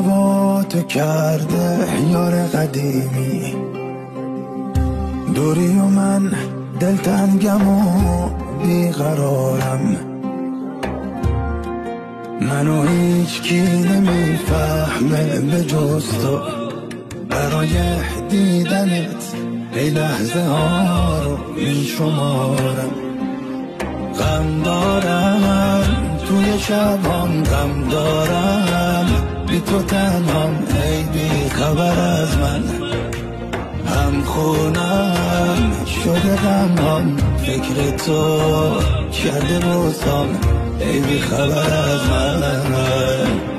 هوا تو کرده یار قدیمی، دوری و من دلتنگم و بیقرارم. منو هیچ کی نمیفهمه به جز تو، برای دیدنت ای لحظه ها رو میشمارم. غم دارم توی شبام، غم دارم بی تو تنهام، ای بی خبر از من. هم خونم شده غمام، فکر تو کرده بازم، ای بی خبر از من.